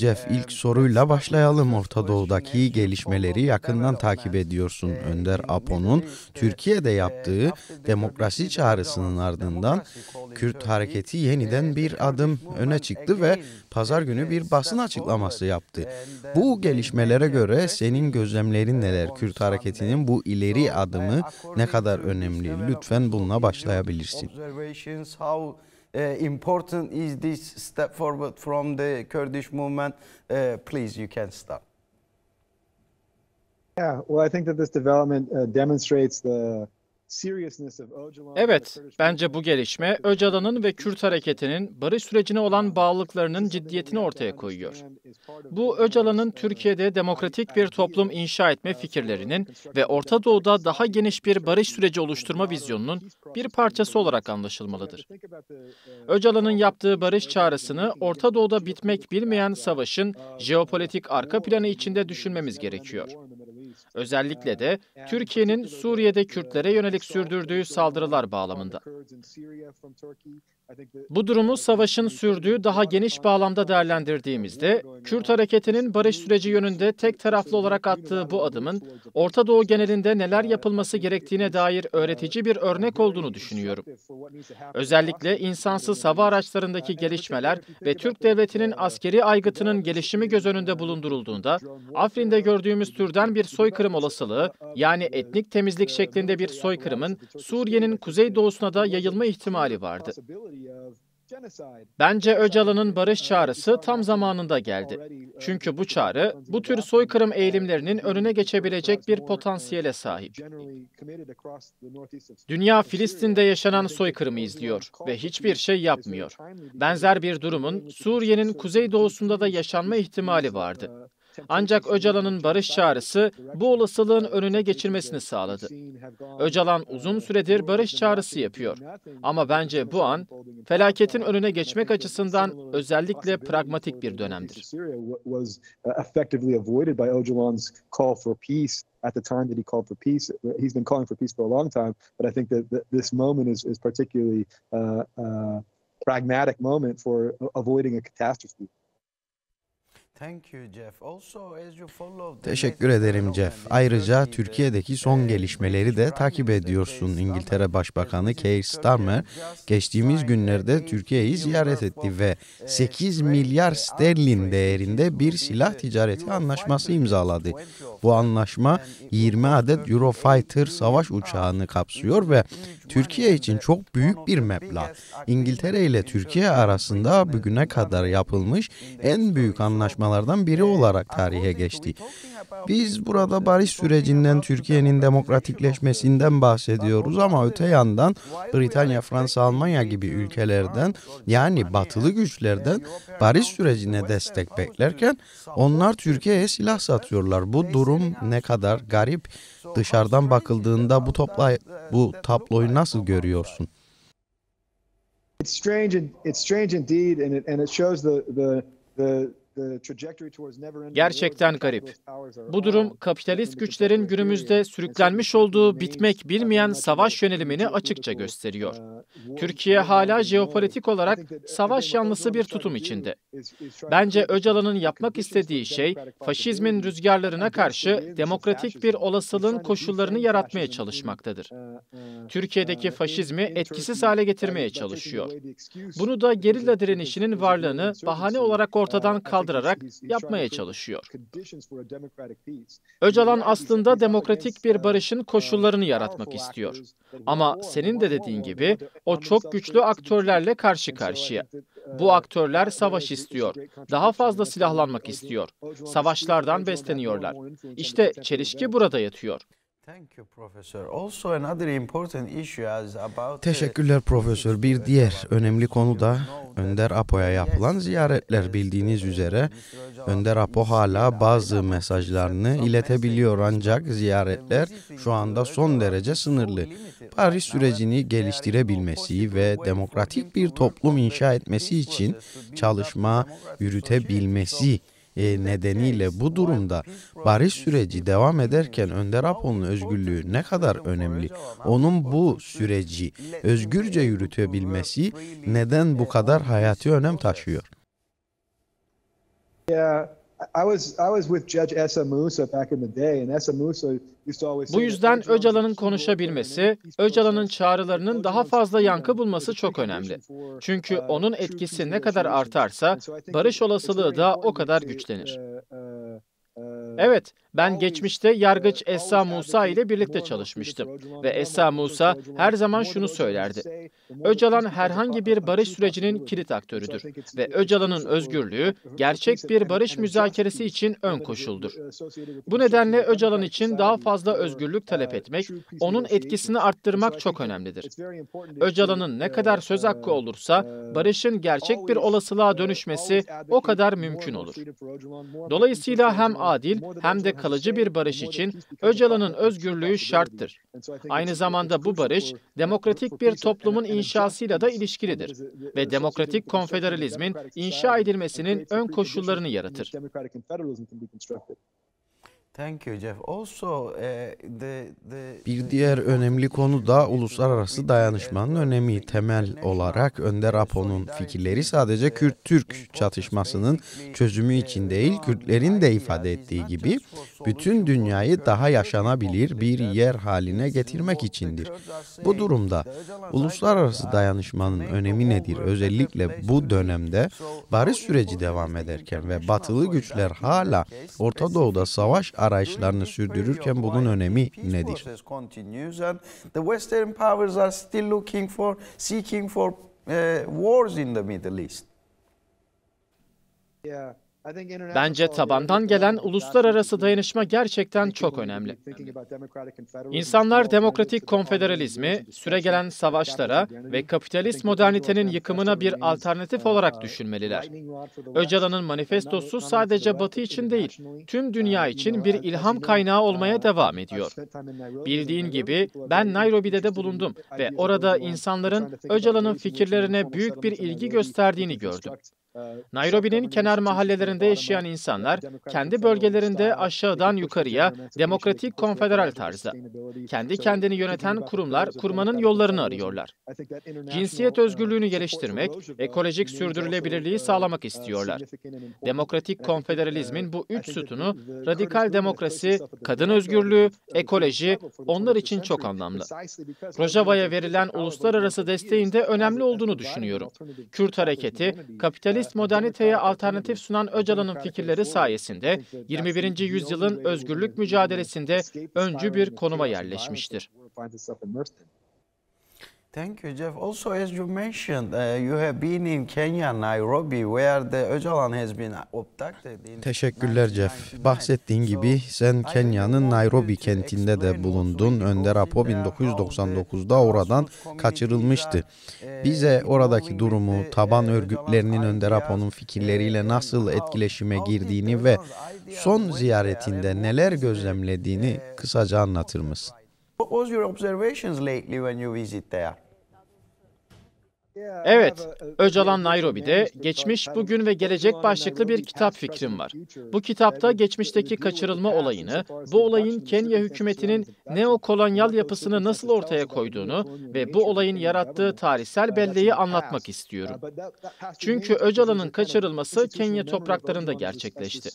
Jeff, ilk soruyla başlayalım. Orta Doğu'daki gelişmeleri yakından takip ediyorsun. Önder Apo'nun Türkiye'de yaptığı demokrasi çağrısının ardından Kürt hareketi yeniden bir adım öne çıktı ve pazar günü bir basın açıklaması yaptı. Bu gelişmelere göre senin gözlemlerin neler? Kürt hareketinin bu ileri adımı ne kadar önemli? Lütfen bununla başlayabilirsin. Important is this step forward from the Kurdish movement? Please, you can start. Yeah, well, I think that this development demonstrates the Evet, bence bu gelişme Öcalan'ın ve Kürt hareketinin barış sürecine olan bağlılıklarının ciddiyetini ortaya koyuyor. Bu Öcalan'ın Türkiye'de demokratik bir toplum inşa etme fikirlerinin ve Orta Doğu'da daha geniş bir barış süreci oluşturma vizyonunun bir parçası olarak anlaşılmalıdır. Öcalan'ın yaptığı barış çağrısını Orta Doğu'da bitmek bilmeyen savaşın jeopolitik arka planı içinde düşünmemiz gerekiyor. Özellikle de Türkiye'nin Suriye'de Kürtlere yönelik sürdürdüğü saldırılar bağlamında. Bu durumu savaşın sürdüğü daha geniş bağlamda değerlendirdiğimizde, Kürt hareketinin barış süreci yönünde tek taraflı olarak attığı bu adımın Orta Doğu genelinde neler yapılması gerektiğine dair öğretici bir örnek olduğunu düşünüyorum. Özellikle insansız hava araçlarındaki gelişmeler ve Türk devletinin askeri aygıtının gelişimi göz önünde bulundurulduğunda, Afrin'de gördüğümüz türden bir soykırım olasılığı, yani etnik temizlik şeklinde bir soykırımın Suriye'nin kuzeydoğusuna da yayılma ihtimali vardı. Bence Öcalan'ın barış çağrısı tam zamanında geldi. Çünkü bu çağrı, bu tür soykırım eğilimlerinin önüne geçebilecek bir potansiyele sahip. Dünya Filistin'de yaşanan soykırımı izliyor ve hiçbir şey yapmıyor. Benzer bir durumun Suriye'nin kuzeydoğusunda da yaşanma ihtimali vardı. Ancak Öcalan'ın barış çağrısı bu olasılığın önüne geçilmesini sağladı. Öcalan uzun süredir barış çağrısı yapıyor. Ama bence bu an felaketin önüne geçmek açısından özellikle pragmatik bir dönemdir. At the time that he called for peace, he's been calling for peace for a long time. But I think that this moment is particularly pragmatic moment for avoiding a catastrophe. Teşekkür ederim Jeff. Ayrıca Türkiye'deki son gelişmeleri de takip ediyorsun. İngiltere Başbakanı Keir Starmer geçtiğimiz günlerde Türkiye'yi ziyaret etti ve 8 milyar sterlin değerinde bir silah ticareti anlaşması imzaladı. Bu anlaşma 20 adet Eurofighter savaş uçağını kapsıyor ve Türkiye için çok büyük bir meblağ. İngiltere ile Türkiye arasında bugüne kadar yapılmış en büyük anlaşmalardan biri olarak tarihe geçti. Biz burada barış sürecinden, Türkiye'nin demokratikleşmesinden bahsediyoruz ama öte yandan Britanya, Fransa, Almanya gibi ülkelerden, yani batılı güçlerden barış sürecine destek beklerken onlar Türkiye'ye silah satıyorlar. Bu durum ne kadar garip. Dışarıdan bakıldığında bu tabloyu nasıl görüyorsun? It's strange indeed, and it shows the Gerçekten garip. Bu durum, kapitalist güçlerin günümüzde sürüklenmiş olduğu bitmek bilmeyen savaş yönelimini açıkça gösteriyor. Türkiye hala jeopolitik olarak savaş yanlısı bir tutum içinde. Bence Öcalan'ın yapmak istediği şey, faşizmin rüzgarlarına karşı demokratik bir olasılığın koşullarını yaratmaya çalışmaktadır. Türkiye'deki faşizmi etkisiz hale getirmeye çalışıyor. Bunu da gerilla direnişinin varlığını bahane olarak ortadan kaldırarak yapmaya çalışıyor. Öcalan aslında demokratik bir barışın koşullarını yaratmak istiyor. Ama senin de dediğin gibi o çok güçlü aktörlerle karşı karşıya. Bu aktörler savaş istiyor. Daha fazla silahlanmak istiyor. Savaşlardan besleniyorlar. İşte çelişki burada yatıyor. Teşekkürler Profesör. Bir diğer önemli konu da Önder Apo'ya yapılan ziyaretler. Bildiğiniz üzere Önder Apo hala bazı mesajlarını iletebiliyor ancak ziyaretler şu anda son derece sınırlı. Barış sürecini geliştirebilmesi ve demokratik bir toplum inşa etmesi için çalışma yürütebilmesi nedeniyle bu durumda barış süreci devam ederken Önder Apo'nun özgürlüğü ne kadar önemli? Onun bu süreci özgürce yürütebilmesi neden bu kadar hayati önem taşıyor? Yeah, I was with Judge Essa Musa back in the day, and Essa Musa used to always Bu say that yüzden Öcalan'ın konuşabilmesi, Öcalan'ın çağrılarının daha fazla yankı bulması çok önemli. Çünkü onun etkisi ne kadar artarsa barış olasılığı da o kadar güçlenir. Evet, ben geçmişte yargıç Essa Musa ile birlikte çalışmıştım ve Essa Musa her zaman şunu söylerdi: Öcalan herhangi bir barış sürecinin kilit aktörüdür ve Öcalan'ın özgürlüğü gerçek bir barış müzakeresi için ön koşuldur. Bu nedenle Öcalan için daha fazla özgürlük talep etmek, onun etkisini arttırmak çok önemlidir. Öcalan'ın ne kadar söz hakkı olursa barışın gerçek bir olasılığa dönüşmesi o kadar mümkün olur. Dolayısıyla hem adil hem de kalıcı bir barış için Öcalan'ın özgürlüğü şarttır. Aynı zamanda bu barış, demokratik bir toplumun inşasıyla da ilişkilidir ve demokratik konfederalizmin inşa edilmesinin ön koşullarını yaratır. Thank you, Jeff. Also, Bir diğer önemli konu da uluslararası dayanışmanın önemi. Temel olarak Önder Apo'nun fikirleri sadece Kürt-Türk çatışmasının çözümü için değil, Kürtlerin de ifade ettiği gibi bütün dünyayı daha yaşanabilir bir yer haline getirmek içindir. Bu durumda uluslararası dayanışmanın önemi nedir? Özellikle bu dönemde barış süreci devam ederken ve batılı güçler hala Orta Doğu'da savaş arayışlarını sürdürürken bunun önemi nedir? The Western powers are still seeking for wars in the Middle East. Bence tabandan gelen uluslararası dayanışma gerçekten çok önemli. İnsanlar demokratik konfederalizmi, süregelen savaşlara ve kapitalist modernitenin yıkımına bir alternatif olarak düşünmeliler. Öcalan'ın manifestosu sadece Batı için değil, tüm dünya için bir ilham kaynağı olmaya devam ediyor. Bildiğin gibi ben Nairobi'de de bulundum ve orada insanların Öcalan'ın fikirlerine büyük bir ilgi gösterdiğini gördüm. Nairobi'nin kenar mahallelerinde yaşayan insanlar kendi bölgelerinde aşağıdan yukarıya demokratik konfederal tarzda kendi kendini yöneten kurumlar kurmanın yollarını arıyorlar. Cinsiyet özgürlüğünü geliştirmek, ekolojik sürdürülebilirliği sağlamak istiyorlar. Demokratik konfederalizmin bu üç sütunu radikal demokrasi, kadın özgürlüğü, ekoloji onlar için çok anlamlı. Rojava'ya verilen uluslararası desteğin de önemli olduğunu düşünüyorum. Kürt hareketi, kapitalist moderniteye alternatif sunan Öcalan'ın fikirleri sayesinde 21. yüzyılın özgürlük mücadelesinde öncü bir konuma yerleşmiştir. Thank you, Jeff. Also, as you mentioned, you have been in Kenya, Nairobi, where the Öcalan has been abducted. Teşekkürler Jeff. Bahsettiğin gibi sen Kenya'nın Nairobi kentinde de bulundun. Önder Apo 1999'da oradan kaçırılmıştı. Bize oradaki durumu, taban örgütlerinin Önder Apo'nun fikirleriyle nasıl etkileşime girdiğini ve son ziyaretinde neler gözlemlediğini kısaca anlatır mısın? What was your observations lately when you visit there? Evet, Öcalan Nairobi'de Geçmiş, Bugün ve Gelecek başlıklı bir kitap fikrim var. Bu kitapta geçmişteki kaçırılma olayını, bu olayın Kenya hükümetinin neokolonyal yapısını nasıl ortaya koyduğunu ve bu olayın yarattığı tarihsel belleği anlatmak istiyorum. Çünkü Öcalan'ın kaçırılması Kenya topraklarında gerçekleşti.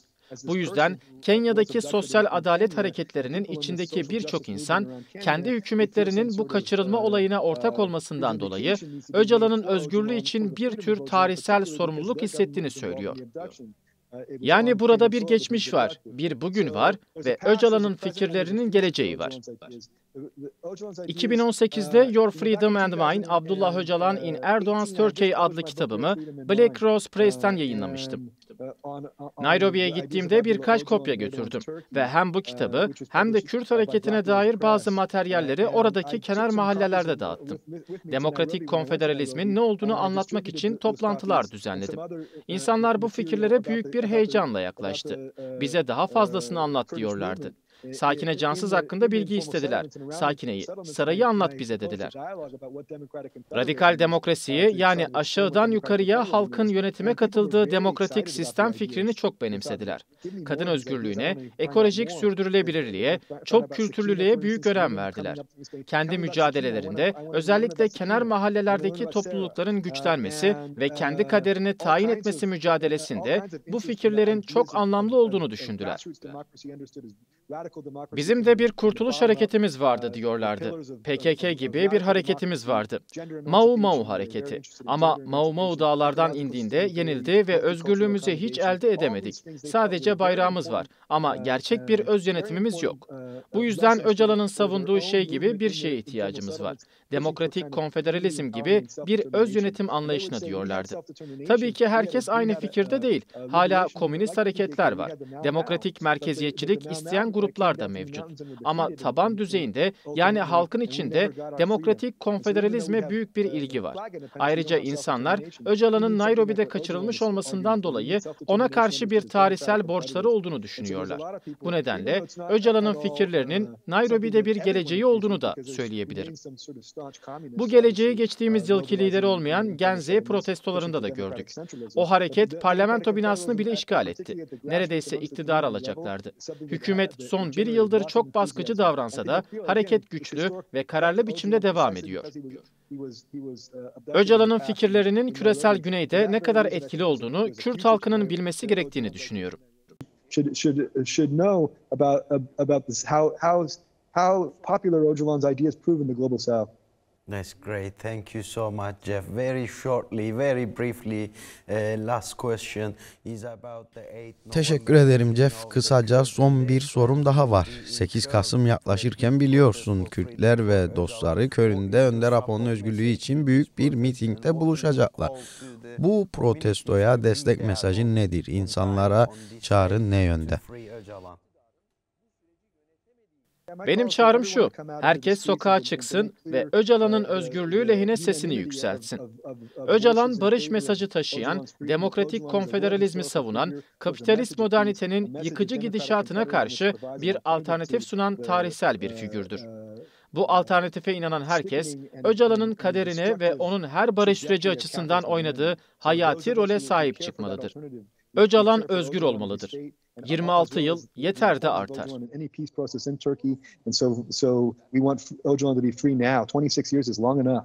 Bu yüzden Kenya'daki sosyal adalet hareketlerinin içindeki birçok insan kendi hükümetlerinin bu kaçırılma olayına ortak olmasından dolayı Öcalan'ın özgürlüğü için bir tür tarihsel sorumluluk hissettiğini söylüyor. Yani burada bir geçmiş var, bir bugün var ve Öcalan'ın fikirlerinin geleceği var. 2018'de Your Freedom and Mine, Abdullah Öcalan in Erdoğan's Turkey adlı kitabımı Black Rose Press'ten yayınlamıştım. Nairobi'ye gittiğimde birkaç kopya götürdüm ve hem bu kitabı hem de Kürt hareketine dair bazı materyalleri oradaki kenar mahallelerde dağıttım. Demokratik konfederalizmin ne olduğunu anlatmak için toplantılar düzenledim. İnsanlar bu fikirlere büyük bir heyecanla yaklaştı. Bize daha fazlasını anlat diyorlardı. Sakine Cansız hakkında bilgi istediler. Sakine'yi, sarayı anlat bize dediler. Radikal demokrasiyi, yani aşağıdan yukarıya halkın yönetime katıldığı demokratik sistem fikrini çok benimsediler. Kadın özgürlüğüne, ekolojik sürdürülebilirliğe, çok kültürlülüğe büyük önem verdiler. Kendi mücadelelerinde özellikle kenar mahallelerdeki toplulukların güçlenmesi ve kendi kaderini tayin etmesi mücadelesinde bu fikirlerin çok anlamlı olduğunu düşündüler. Bizim de bir kurtuluş hareketimiz vardı diyorlardı. PKK gibi bir hareketimiz vardı. Mau Mau hareketi. Ama Mau Mau dağlardan indiğinde yenildi ve özgürlüğümüzü hiç elde edemedik. Sadece bayrağımız var ama gerçek bir öz yönetimimiz yok. Bu yüzden Öcalan'ın savunduğu şey gibi bir şeye ihtiyacımız var. Demokratik konfederalizm gibi bir öz yönetim anlayışına diyorlardı. Tabii ki herkes aynı fikirde değil. Hala komünist hareketler var. Demokratik merkeziyetçilik isteyen gruplar da mevcut. Ama taban düzeyinde, yani halkın içinde demokratik konfederalizme büyük bir ilgi var. Ayrıca insanlar Öcalan'ın Nairobi'de kaçırılmış olmasından dolayı ona karşı bir tarihsel borçları olduğunu düşünüyorlar. Bu nedenle Öcalan'ın fikirlerinin Nairobi'de bir geleceği olduğunu da söyleyebilirim. Bu geleceği geçtiğimiz yılki lideri olmayan Gen Z protestolarında da gördük. O hareket parlamento binasını bile işgal etti. Neredeyse iktidar alacaklardı. Hükümet son bir yıldır çok baskıcı davransa da hareket güçlü ve kararlı biçimde devam ediyor. Öcalan'ın fikirlerinin küresel güneyde ne kadar etkili olduğunu Kürt halkının bilmesi gerektiğini düşünüyorum. Should know about this how popular Öcalan's ideas prove in the global south. That's great. Thank you so much, Jeff. Very shortly, very briefly, last question is about the 8 Teşekkür ederim Jeff. Kısaca son bir sorum daha var. 8 Kasım yaklaşırken biliyorsun Kürtler ve dostları Köln'de Önder Apo'nun özgürlüğü için büyük bir mitingde buluşacaklar. Bu protestoya destek mesajın nedir? İnsanlara çağrın ne yönde? Benim çağrım şu: herkes sokağa çıksın ve Öcalan'ın özgürlüğü lehine sesini yükseltsin. Öcalan, barış mesajı taşıyan, demokratik konfederalizmi savunan, kapitalist modernitenin yıkıcı gidişatına karşı bir alternatif sunan tarihsel bir figürdür. Bu alternatife inanan herkes, Öcalan'ın kaderine ve onun her barış süreci açısından oynadığı hayati role sahip çıkmalıdır. Öcalan özgür olmalıdır. 26 yıl yeter de artar. So we want Öcalan to be free now. 26 years is long enough.